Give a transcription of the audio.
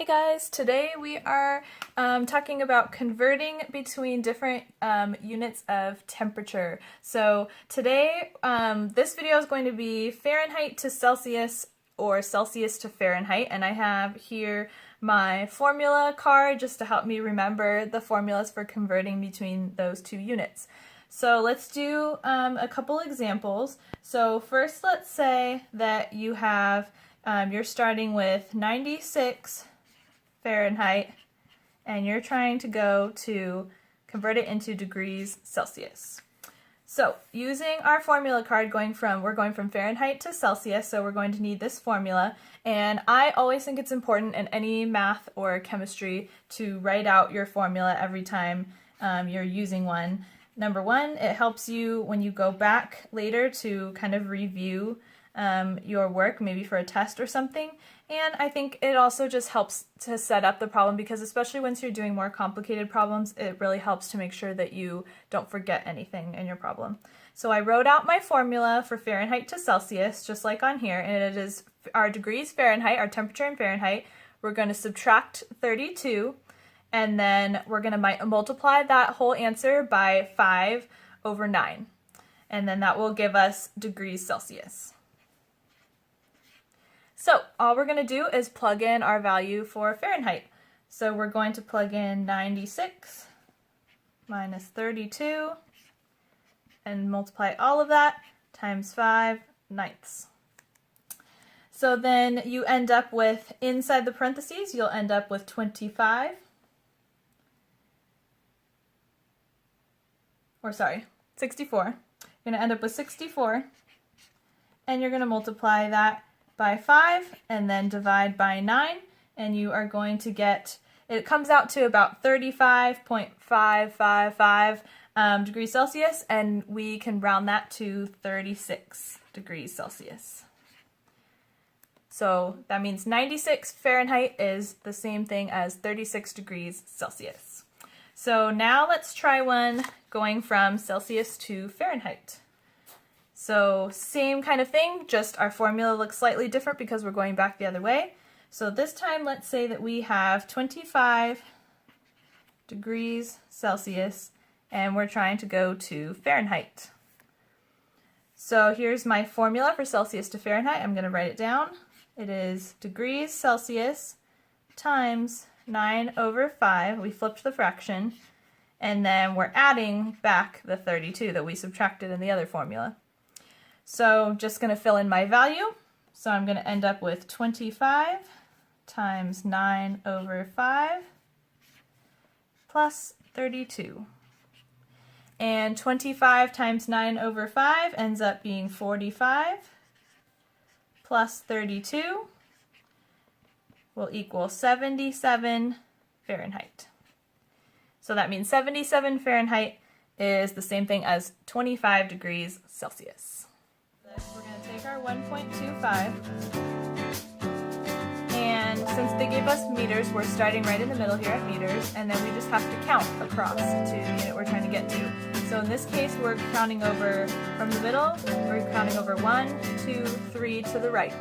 guys, today we are talking about converting between different units of temperature. So today this video is going to be Fahrenheit to Celsius or Celsius to Fahrenheit, and I have here my formula card just to help me remember the formulas for converting between those two units. So let's do a couple examples. So first, let's say that you have you're starting with 96 Fahrenheit and you're trying to go to convert it into degrees Celsius. So using our formula card, we're going from Fahrenheit to Celsius, so we're going to need this formula. And I always think it's important in any math or chemistry to write out your formula every time you're using one. Number one, it helps you when you go back later to kind of review your work, maybe for a test or something. And I think it also just helps to set up the problem, because especially once you're doing more complicated problems, it really helps to make sure that you don't forget anything in your problem. So I wrote out my formula for Fahrenheit to Celsius, just like on here, and it is our degrees Fahrenheit, our temperature in Fahrenheit. We're going to subtract 32, and then we're going to multiply that whole answer by 5 over 9. And then that will give us degrees Celsius. So all we're going to do is plug in our value for Fahrenheit. So we're going to plug in 96 minus 32 and multiply all of that times 5/9. So then you end up with, inside the parentheses, you'll end up with 25. Or sorry, 64. You're going to end up with 64. And you're going to multiply that by 5 and then divide by 9, and you are going to get, it comes out to about 35.555 degrees Celsius, and we can round that to 36 degrees Celsius. So that means 96 Fahrenheit is the same thing as 36 degrees Celsius. So now let's try one going from Celsius to Fahrenheit. So same kind of thing, just our formula looks slightly different because we're going back the other way. So this time, let's say that we have 25 degrees Celsius and we're trying to go to Fahrenheit. So here's my formula for Celsius to Fahrenheit. I'm going to write it down. It is degrees Celsius times 9 over 5. We flipped the fraction, and then we're adding back the 32 that we subtracted in the other formula. So just going to fill in my value. So I'm going to end up with 25 times 9 over 5 plus 32. And 25 times 9 over 5 ends up being 45 plus 32 will equal 77 Fahrenheit. So that means 77 Fahrenheit is the same thing as 25 degrees Celsius. We're going to take our 1.25, and since they gave us meters, we're starting right in the middle here at meters, and then we just have to count across to the unit we're trying to get to. So in this case, we're counting over from the middle, we're counting over 1, 2, 3 to the right.